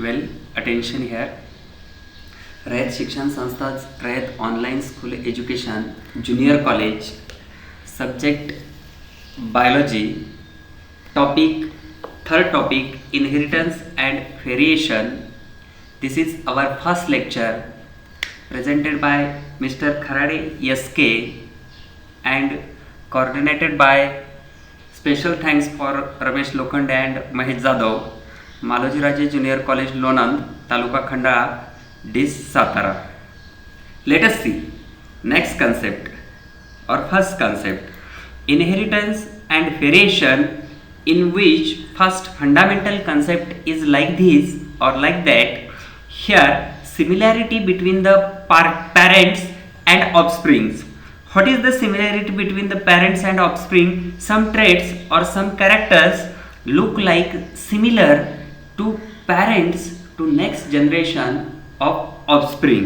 Well, attention here. Rayat शिक्षण संस्था Rayat online school education junior college subject biology topic third topic inheritance and variation. This is our first lecture presented by Mr. Kharade SK and coordinated by special thanks for Ramesh Lokhande and Mahesh Jadhav, Malojiraje Junior College Lonand, Taluka Khandala, Dis Satara. Let us see next concept or first concept, inheritance and variation, in which first fundamental concept is like this or like that. Here similarity between the parents and offsprings. What is the similarity between the parents and offspring? Some traits or some characters look like similar to parents to next generation of offspring.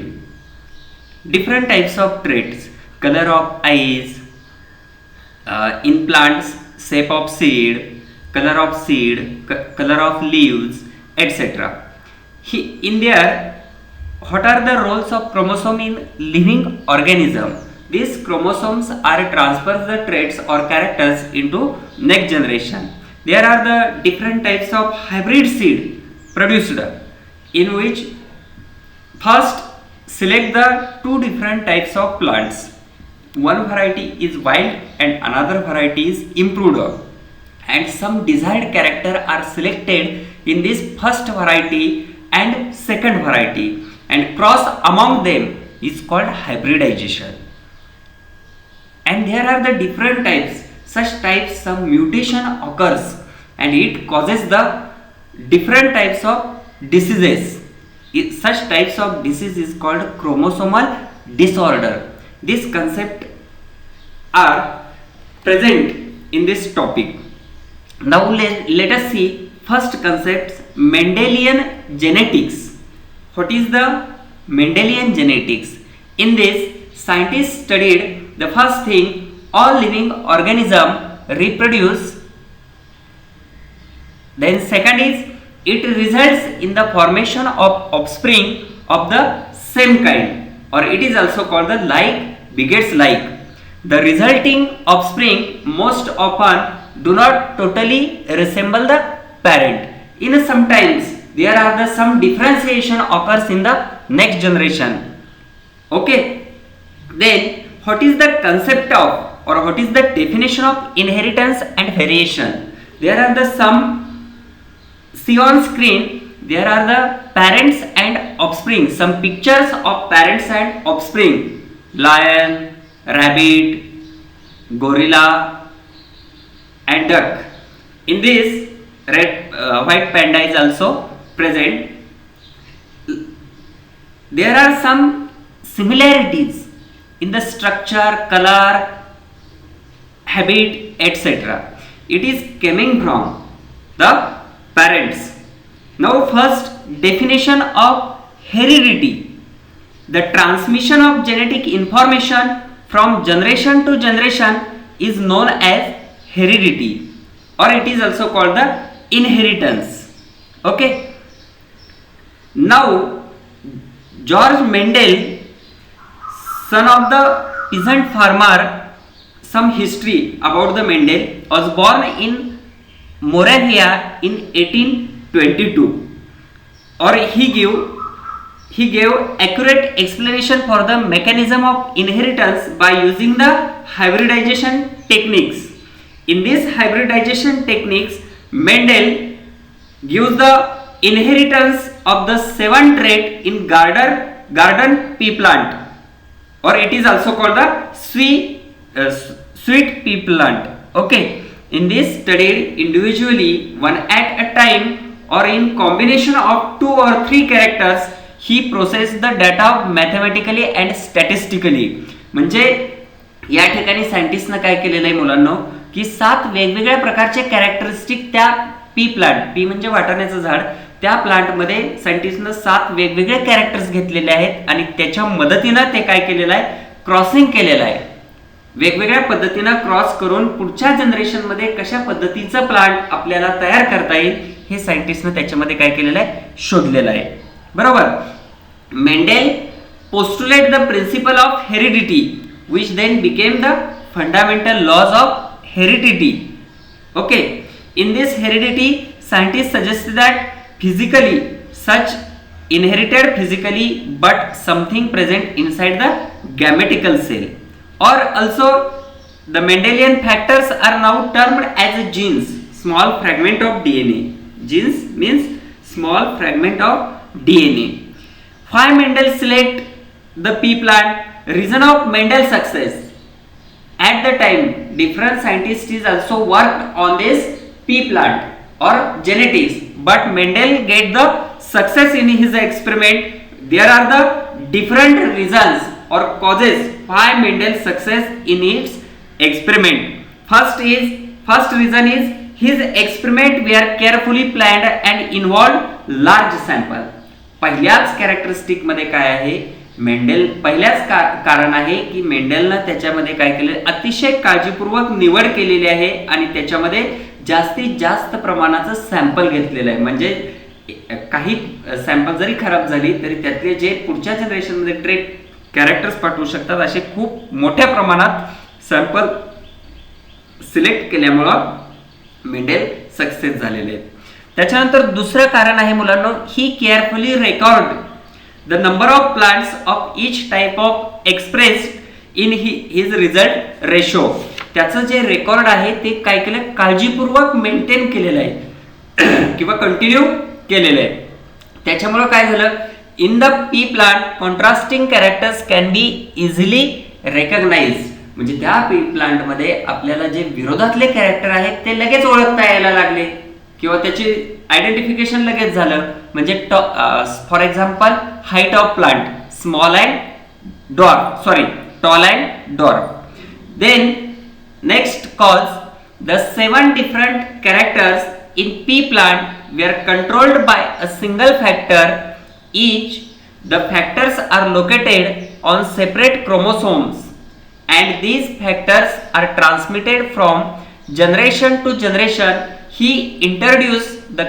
Different types of traits: color of eyes, in plants, shape of seed, color of seed, color of leaves, etc. In there, what are the roles of chromosome in living organism? These chromosomes are transfer the traits or characters into next generation. There are the different types of hybrid seed produced, in which first select the two different types of plants. One variety is wild and another variety is improved, and some desired character are selected in this first variety and second variety, and cross among them is called hybridization. And there are the different types. Such types, some mutation occurs and it causes the different types of diseases. Such types of disease is called chromosomal disorder. This concept are present in this topic. Now let us see first concept, Mendelian genetics. What is the Mendelian genetics? In this, scientists studied the first thing, all living organisms reproduce. Then second is, it results in the formation of offspring of the same kind, or it is also called the like begets like. The resulting offspring most often do not totally resemble the parent. In sometimes there are the some differentiation occurs in the next generation. Okay. Then what is the concept of, or what is the definition of inheritance and variation? There are the some, see on screen, there are the parents and offspring, some pictures of parents and offspring: lion, rabbit, gorilla and duck. In this, white panda is also present. There are some similarities in the structure, color, habit, etc. It is coming from the parents. Now first, definition of heredity. The transmission of genetic information from generation to generation is known as heredity, or it is also called the inheritance. Okay. Now George Mendel, son of the peasant farmer, some history about the Mendel, was born in Moravia in 1822, or he gave accurate explanation for the mechanism of inheritance by using the hybridization techniques. In these hybridization techniques, Mendel gives the inheritance of the 7 trait in garden pea plant, or it is also called the sweet pea plant. Okay. In this, studied individually, one at a time, or in combination of 2 or 3 characters, he processed the data mathematically and statistically. म्हणजे या ठिकाणी सायंटिस्टनं काय केलेलं आहे मुलांनो, की 7 वेगवेगळ्या प्रकारचे कॅरेक्टरिस्टिक त्या पी प्लांट, पी म्हणजे वाटाण्याचं झाड, त्या प्लांट मध्ये सायंटिस्टनं 7 वेगवेगळे कॅरेक्टर्स घेतलेले आहेत आणि त्याच्या मदतीने ते काय केलेलं आहे, क्रॉसिंग केलेलं आहे. वेगवेगळ्या पद्धतीने क्रॉस करून पुढच्या जनरेशन मध्ये कशा पद्धतीचा प्लांट आपल्याला तयार करता येईल हे सायंटिस्टनं त्याच्यामध्ये काय केलेलं आहे, शोधलेलं आहे. बरोबर. Mendel postulate the principle of heredity which then became the fundamental laws of heredity. Okay, in this heredity scientists suggested that physically such inherited physically but something present inside the gametical cell, or also the Mendelian factors are now termed as genes, small fragment of DNA. Genes means small fragment of DNA. Why Mendel select the pea plant? Reason of Mendel's success. At the time, different scientists is also worked on this pea plant or genetics, but Mendel get the success in his experiment. There are the different reasons or causes why Mendel's success in its experiment. First reason is his experiment were carefully planned and involved large sample. पहिल्याच characteristic मध्ये काय आहे, Mendel पहिल्याच कारण आहे की मेंडेलनं त्याच्यामध्ये काय केले, अतिशय काळजीपूर्वक निवड केलेली आहे आणि त्याच्यामध्ये जास्तीत जास्त प्रमाणाचं सॅम्पल घेतलेलं आहे. म्हणजे काही सॅम्पल जरी खराब झाली तरी त्यातले जे पुढच्या जनरेशनमध्ये ट्रेट कॅरेक्टर्स पाठवू शकतात असे खूप मोठ्या प्रमाणात सॅम्पल सिलेक्ट केल्यामुळं मेंडेल सक्सेस झालेले आहेत. त्याच्यानंतर दुसरं कारण आहे मुलांनो, ही carefully record the number of plants of each type of expressed in his result ratio. त्याचं जे रेकॉर्ड आहे ते काय केलं, काळजीपूर्वक मेंटेन केलेलं आहे किंवा कंटिन्यू केलेलं आहे. त्याच्यामुळं काय झालं, in the pea plant contrasting characters can be easily recognise. म्हणजे त्या पी प्लांटमध्ये आपल्याला जे विरोधातले कॅरेक्टर आहेत ते लगेच ओळखता यायला लागले किंवा त्याची आयडेंटिफिकेशन लगेच झालं. म्हणजे for example height of plant small and dwarf, sorry toll and dwarf. Then next cause the 7 different characters in P plant way are controlled by a single factor. Each the factors are located on separate chromosomes and these factors are transmitted from generation to generation. He introduced the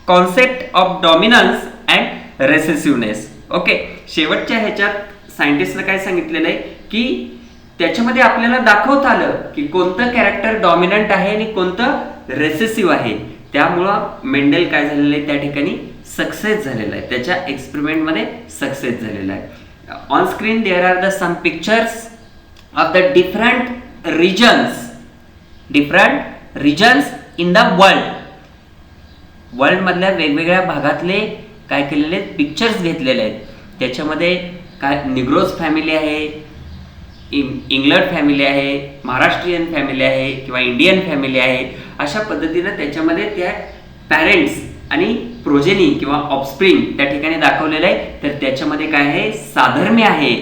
concept of dominance and recessiveness. Okay, शेवटच्या ह्याच्यात सायंटिस्टने काय सांगितलेलं आहे की त्याच्यामध्ये आपल्याला दाखवता आलं की कोणतं कॅरेक्टर डॉमिनंट आहे आणि कोणतं रेसेसिव्ह आहे. त्यामुळं मेंडेल काय झालेलं आहे, त्या ठिकाणी सक्सेस झालेला आहे, त्याच्या एक्सपेरिमेंटमध्ये सक्सेस झालेला आहे. On screen there are the some pictures of the different regions in the world मधल्या वेगवेगळ्या भागातले काय केलेले पिक्चर्स घेतलेले आहेत. त्याच्यामध्ये काय निग्रोज फॅमिली आहे, इंग्लंड फॅमिली आहे, महाराष्ट्रीयन फॅमिली आहे किंवा इंडियन फॅमिली आहे. अशा पद्धतीने त्याच्यामध्ये त्या पॅरेंट्स आणि प्रोजेनी किंवा ऑफस्प्रिंग त्या ठिकाणी दाखवलेलं आहे. तर त्याच्यामध्ये काय आहे, साधर्म्य आहे,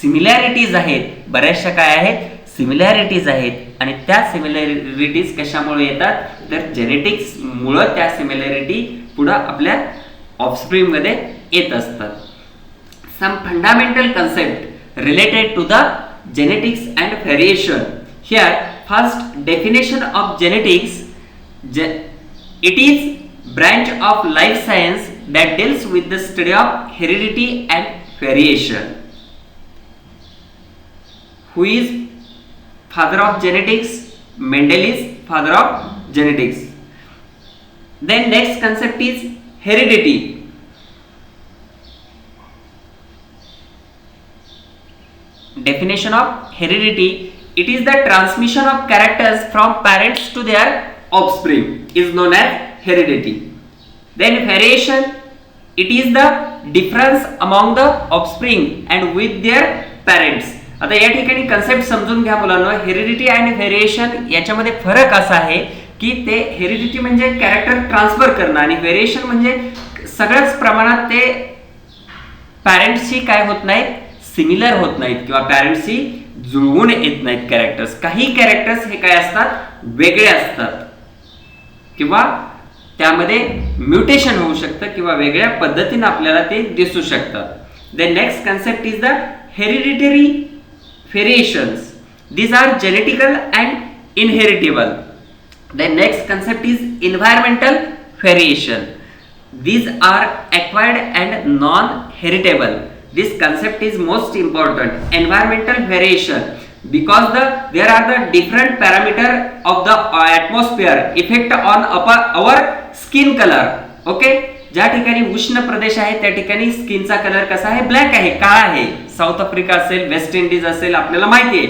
सिमिलॅरिटीज आहेत, बऱ्याचशा काय आहेत, सिमिलॅरिटीज आहेत. आणि त्या सिमिलॅरिटीज कशामुळे येतात, तर जेनेटिक्स मुळे त्या सिमिलॅरिटी पुढे आपल्या ऑफस्प्रिंग मध्ये येत असतात. Some fundamental concept related to the genetics and variation. Here first definition of genetics. It is branch of life science that deals with the study of heredity and variation. Who is father of genetics? Mendel is father of genetics. Then next concept is heredity. Definition of heredity: it is the transmission of characters from parents to their offspring is known as heredity. Then variation: it is the difference among the offspring and with their parents. आता या ठिकाणी concept समजून घ्या मुलांनो. Heredity and variation याच्यामध्ये फरक असा आहे की ते हेरिडिटी म्हणजे कॅरेक्टर ट्रान्सफर करणं आणि व्हेरिएशन म्हणजे सगळ्याच प्रमाणात ते पॅरेंट्सशी काय होत नाहीत, सिमिलर होत नाहीत किंवा पॅरेंट्सशी जुळवून येत नाहीत कॅरेक्टर्स. काही कॅरेक्टर्स हे काय असतात, वेगळे असतात किंवा त्यामध्ये म्युटेशन होऊ शकतं किंवा वेगळ्या पद्धतीने आपल्याला ते दिसू शकतात. The next concept is the hereditary variations. These are genetical and inheritable. The next concept is environmental variation. These are acquired and non-heritable. This concept is most important. Environmental variation, because there are the different parameter of the atmosphere effect on our skin color. Okay, ज्या ठिकाणी उष्ण प्रदेश आहे त्या ठिकाणी स्किनचा colour कसा आहे, black आहे, काळा आहे. साऊथ आफ्रिका असेल, वेस्ट इंडिज असेल, आपल्याला माहिती आहे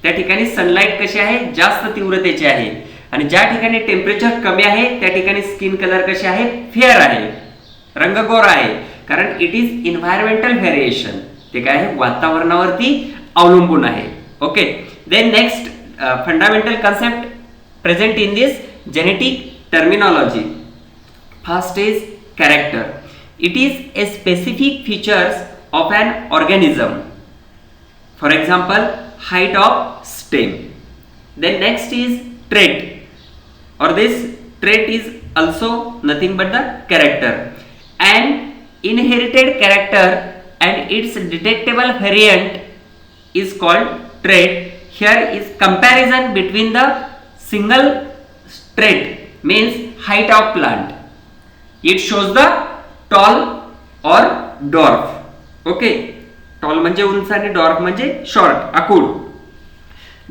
त्या ठिकाणी सनलाइट कशी आहे, जास्त तीव्रतेची आहे. आणि ज्या ठिकाणी टेम्परेचर कमी आहे त्या ठिकाणी स्किन कलर कशी आहे, फेअर आहे, रंग गोरा आहे. कारण इट इज इन्व्हायरमेंटल व्हेरिएशन. ते काय आहे, वातावरणावरती अवलंबून आहे. Okay, then next fundamental concept present in this genetic terminology. First is character. It is a specific features of an organism. For example, height of stem. Then next is trait, or this trait is also nothing but the character. An inherited character and its detectable variant is called trait. Here is comparison between the single trait, means height of plant. It shows the tall or dwarf. Okay, tall म्हणजे उंच आणि dwarf म्हणजे short, आकूड.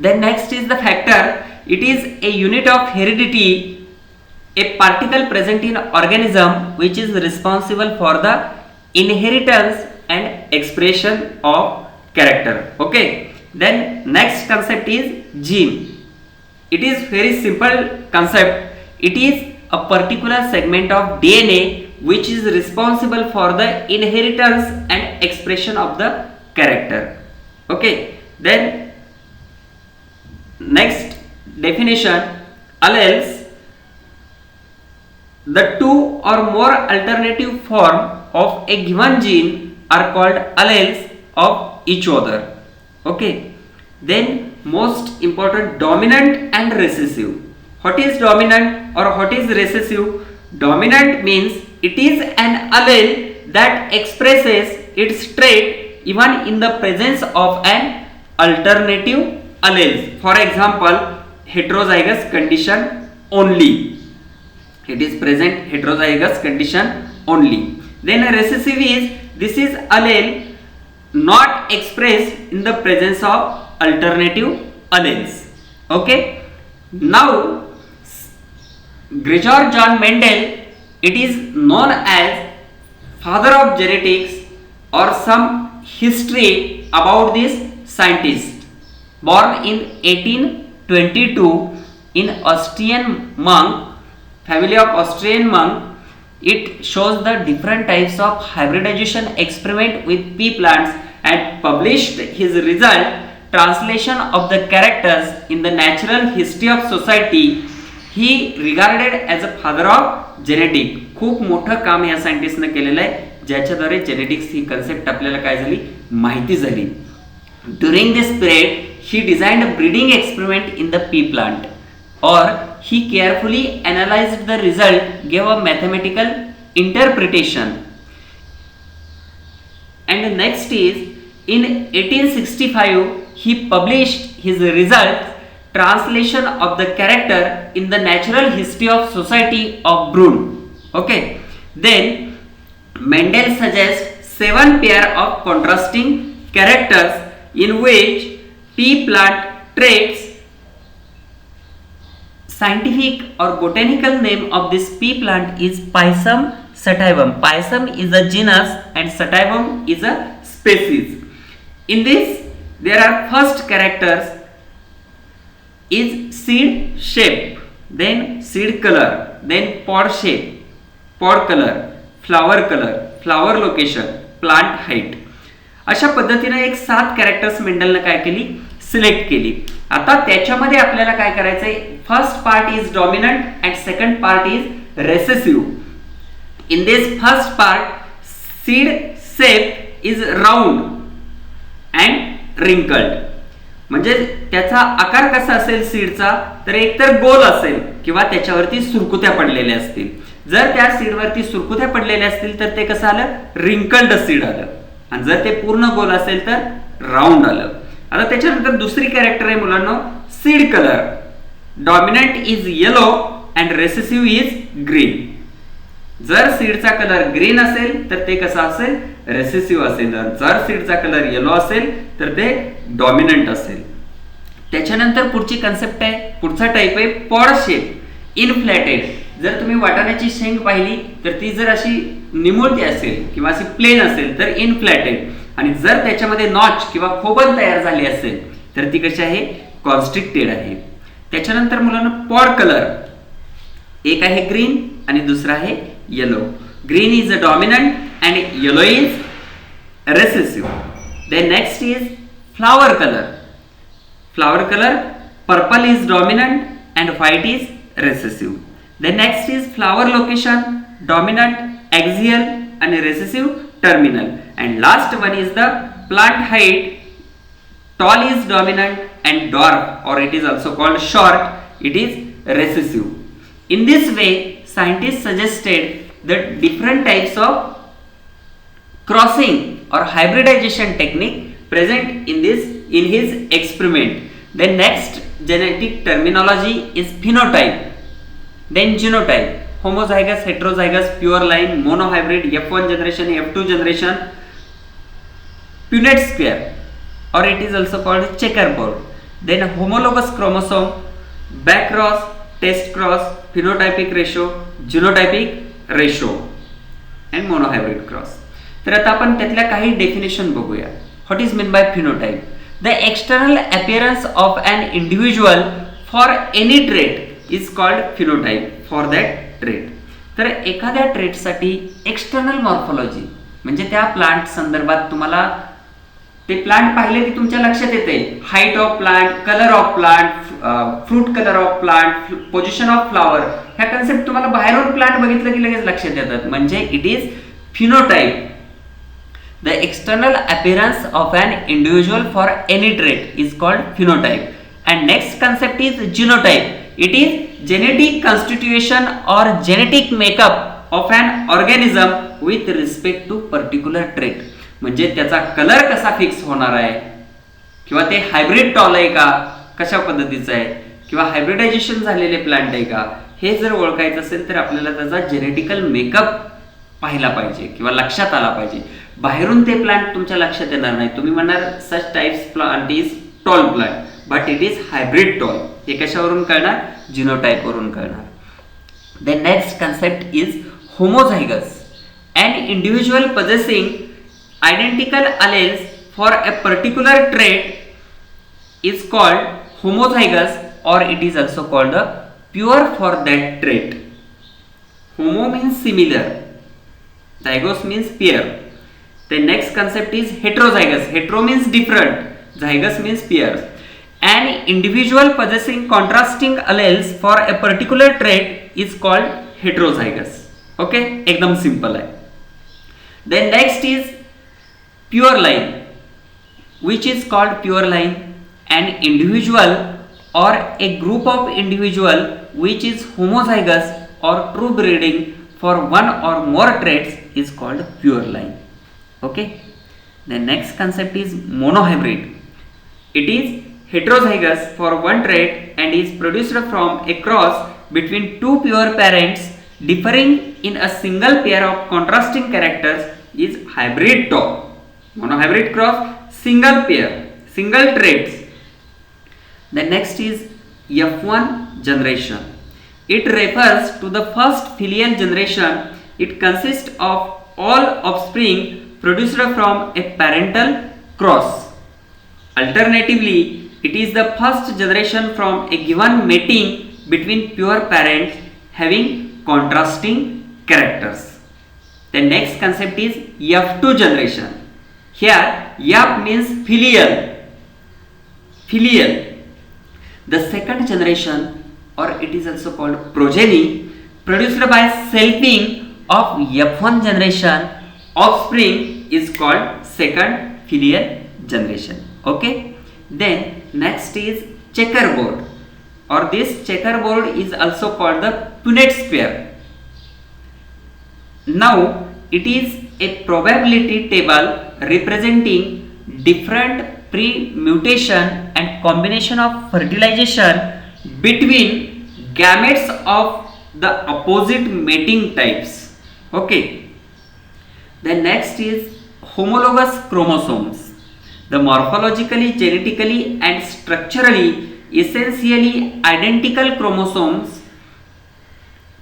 Then next is the factor. It is a unit of heredity, a particle present in organism which is responsible for the inheritance and expression of character. Okay, then next concept is gene. It is very simple concept. It is a particular segment of DNA which is responsible for the inheritance and expression of the character. Okay, then next definition, alleles. The two or more alternative form of a given gene are called alleles of each other. Okay, then most important, dominant and recessive. What is dominant or what is recessive? Dominant means it is an allele that expresses its trait even in the presence of an alternative allele. For example, heterozygous condition only. It is present heterozygous condition only. Then recessive is, this is allele not expressed in the presence of alternative alleles. Okay. Now Gregor John Mendel, it is known as father of genetics, or some history about this scientist. Born in 1822 in Austrian monk, family of Austrian monk. It shows the different types of hybridization experiment with pea plants and published his result, translation of the characters in the Natural History of Society. He regarded as a father of genetic. खूप मोठं काम या सायंटिस्टने केलेलं आहे, ज्याच्याद्वारे genetics ही concept आपल्याला काय झाली, माहिती झाली. During this period, he designed a breeding experiment in the pea plant, or he carefully analyzed the result, gave a mathematical interpretation. And next is, in 1865, he published his results, translation of the character in the Natural History of Society of Brunn. Okay, then Mendel suggests 7 pair of contrasting characters in which pea plant traits. Scientific or botanical name of this pea plant is Pisum sativum. Pisum is a genus and sativum is a species. In this, there are first characters is seed shape, then seed color, then pod shape, pod color, flower location, plant height. अशा पद्धतीने एक 7 characters मेंडलने काय केली, select केली. आता त्याच्यामध्ये आपल्याला काय करायचंय, first part is dominant and second part is recessive. In this first part, seed shape is round and wrinkled. म्हणजे त्याचा आकार कसा असेल सीडचा, तर एकतर गोल असेल किंवा त्याच्यावरती सुरकुत्या पडलेल्या असतील. जर त्या सीडवरती सुरकुत्या पडलेल्या असतील तर ते कसं आलं, रिंकल्ड सीड आलं. आणि जर ते पूर्ण गोल असेल तर राऊंड आलं. आता त्याच्यानंतर दुसरी कॅरेक्टर आहे मुलांनो, seed colour. Dominant is yellow and recessive is green. जर सीडचा कलर ग्रीन असेल तर ते कसं असेल, रेसेसिव्ह असेल. जर सीडचा कलर येलो असेल तर ते डॉमिनंट असेल. त्याच्यानंतर पुढची कन्सेप्ट आहे, पुढचा टाईप आहे पॉड शेप, इनफ्लॅटेड. जर तुम्ही वाटाण्याची शेंग पाहिली तर ती जर अशी निमुळती असेल किंवा अशी प्लेन असेल तर इनफ्लॅटेड, आणि जर त्याच्यामध्ये नॉच किंवा खोबल तयार झाली असेल तर ती कशी आहे, कॉन्स्ट्रिक्टेड आहे. त्याच्यानंतर मुलांना पॉड कलर, एक आहे ग्रीन आणि दुसरा आहे yellow. Green is a dominant and yellow is recessive. Then next is flower colour. Flower colour, purple is dominant and white is recessive. Then next is flower location, dominant, axial and recessive terminal. And last one is the plant height. Tall is dominant and dwarf, or it is also called short, it is recessive. In this way, scientists suggested that different types of crossing or hybridization technique present in his experiment. Then next genetic terminology is phenotype. Then genotype, homozygous, heterozygous, pure line, monohybrid, F1 generation, F2 generation, Punnett square, or it is also called checkerboard. Then homologous chromosome, back cross, test cross, phenotypic ratio, genotypic ratio and monohybrid cross. तर आता आपण त्यातल्या काही definition बघूया. What is meant by phenotype? The external appearance of an individual for any trait is called phenotype for that trait. तर एखाद्या ट्रेटसाठी external morphology म्हणजे त्या प्लांट संदर्भात तुम्हाला ते प्लांट पाहिले की तुमच्या लक्षात येते, height of plant, colour of plant, fruit colour of plant, position of flower, ह्या कन्सेप्ट तुम्हाला बाहेरून प्लांट बघितलं की लगेच लक्षात येतात, म्हणजे it is phenotype. The external appearance of an individual for any trait is called phenotype. And next concept is genotype. It is genetic constitution or genetic makeup of an organism with respect to particular trait. म्हणजे त्याचा colour कसा fix होणार आहे, किंवा ते hybrid toll आहे का, कशा पद्धतीचं आहे, किंवा हायब्रिडायझेशन झालेले प्लांट आहे का, हे जर ओळखायचं असेल तर आपल्याला त्याचा जेनेटिकल मेकअप पाहिला पाहिजे किंवा लक्षात आला पाहिजे. बाहेरून ते प्लांट तुमच्या लक्षात येणार नाही. तुम्ही म्हणणार such types plant is tall plant but it is hybrid tall. हे कशावरून कळणार, जिनोटाइप वरून कळणार. The next concept is homozygous. An individual possessing identical alleles for a particular trait is called homozygous, or it is also called a pure for that trait. Homo means similar, zygous means pair. The next concept is heterozygous. Hetero means different, zygous means pairs. An individual possessing contrasting alleles for a particular trait is called heterozygous. Okay, एकदम simple है. Then next is pure line, which is called pure line. An individual or a group of individual which is homozygous or true breeding for one or more traits is called pure line. Okay. The next concept is monohybrid. It is heterozygous for one trait and is produced from a cross between two pure parents differing in a single pair of contrasting characters is hybrid top. Monohybrid cross, single pair, single traits. The next is F1 generation. It refers to the first filial generation. It consists of all offspring produced from a parental cross. Alternatively, it is the first generation from a given mating between pure parents having contrasting characters. The next concept is F2 generation. Here F means filial. Filial. The second generation, or it is also called progeny, produced by selfing of F1 generation offspring is called second filial generation. Okay. Then next is checkerboard, or this checkerboard is also called the Punnett square. Now it is a probability table representing different pre-mutation and combination of fertilization between gametes of the opposite mating types. Okay. Then next is homologous chromosomes. The morphologically, genetically and structurally essentially identical chromosomes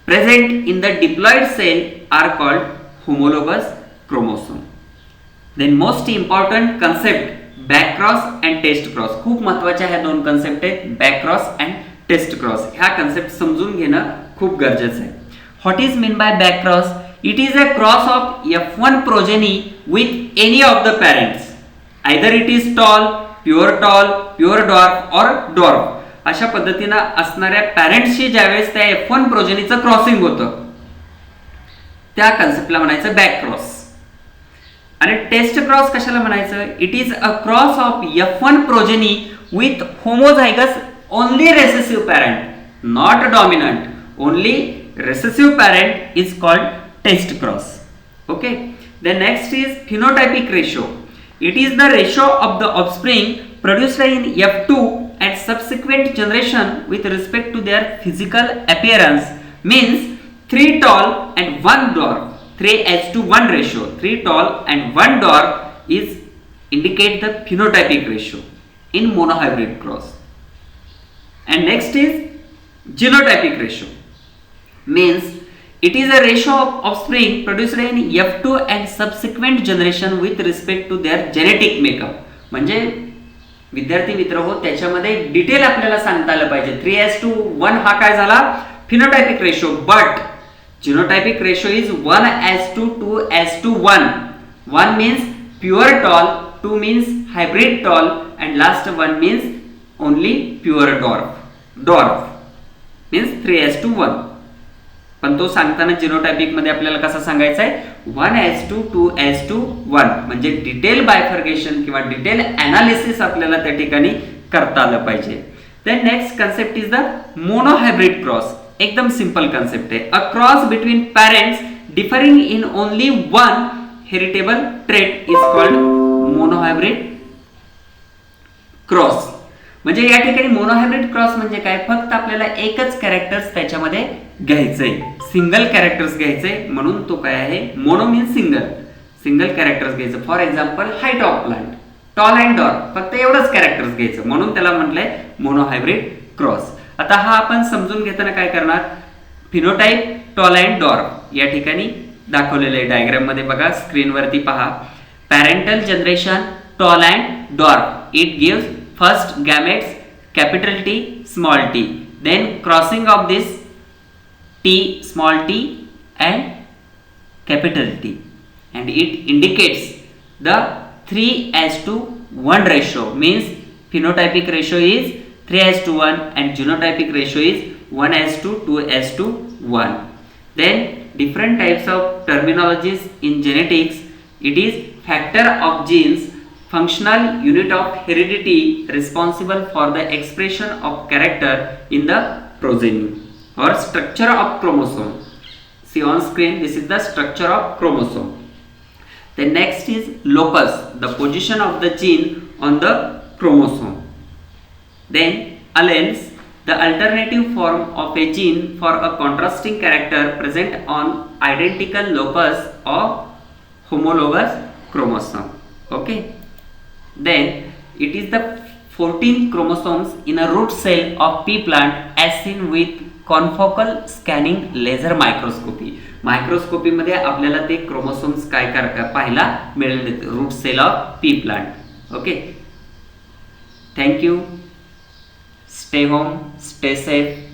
present in the diploid cell are called homologous chromosome. Then most important concept back cross and test cross. खूप महत्वाच्या ह्या दोन concept आहेत, back cross and test cross. ह्या concept समजून घेणं खूप गरजेचं आहे. What is mean by back cross? It is a cross of F1 progeny with any of the parents. Either it is tall, pure dwarf or dwarf. अशा पद्धतीनं असणाऱ्या पॅरेंट्सशी ज्यावेळेस त्या F1 प्रोजेनीचं क्रॉसिंग होतं त्या कन्सेप्टला म्हणायचं बॅक क्रॉस. आणि टेस्ट क्रॉस कशाला म्हणायचं? It is a cross of F1 progeny with homozygous only recessive parent, not dominant, only recessive parent is called test cross. Okay. The next is phenotypic ratio. It is the ratio of the offspring produced in F2 and subsequent generation with respect to their physical appearance, means 3 tall and 1 dwarf. 3:1 ratio, 3 tall and 1 dwarf is indicate the phenotypic ratio in monohybrid cross. And next is genotypic ratio, means it is a ratio of offspring produced in F2 and subsequent generation with respect to their genetic makeup. म्हणजे विद्यार्थी मित्र हो, त्याच्यामध्ये detail आपल्याला सांगता आलं पाहिजे. 3:1 हा काय झाला? Phenotypic ratio. But genotypic ratio is 1:2:1. 1 means pure tall, 2 means hybrid tall, and last one means only pure dwarf. Dwarf means 3:1. पण तो सांगताना जिनोटायपिक मध्ये आपल्याला कसा सांगायचा आहे? 1:2:1. म्हणजे डिटेल बायफर्गेशन किंवा डिटेल एनालिसिस आपल्याला त्या ठिकाणी करता आलं पाहिजे. Then next concept is the monohybrid cross. एकदम सिंपल कन्सेप्ट आहे. A cross between parents differing in only one heritable trait is called monohybrid cross. म्हणजे या ठिकाणी मोनोहायब्रिड क्रॉस म्हणजे काय? फक्त आपल्याला एकच कॅरेक्टर्स त्याच्यामध्ये घ्यायचंय, सिंगल कॅरेक्टर्स घ्यायचंय, म्हणून तो काय आहे? मोनो मीन्स सिंगल कॅरेक्टर्स घ्यायचं. For example height of plant, tall and dwarf, फक्त एवढंच कॅरेक्टर्स घ्यायचं, म्हणून त्याला म्हटलंय मोनोहायब्रिड क्रॉस. आता हा आपण समजून घेताना काय करणार? फिनोटाइप, टॉल अँड डॉर्फ या ठिकाणी दाखवलेलं आहे डायग्राम मध्ये बघा, स्क्रीनवरती पहा. Parental generation tall and dwarf, it gives first gametes capital T small t, then crossing of this t small t and capital T, and it indicates the 3:1 ratio, means phenotypic ratio is 3:1 and genotypic ratio is 1:2:1. Then different types of terminologies in genetics. It is factor of genes, functional unit of heredity responsible for the expression of character in the progeny, or structure of chromosome. See on screen, this is the structure of chromosome. The next is locus, the position of the gene on the chromosome. Then alleles, the alternative form of a gene for a contrasting character present on identical locus of homologous chromosome. Okay. Then it is the 14 chromosomes in a root cell of pea plant as seen with confocal scanning laser microscopy. Microscopy मध्ये आपल्याला ते chromosomes काय पाहायला मिळेल root cell of pea plant. Okay. Thank you. Stay home, stay safe.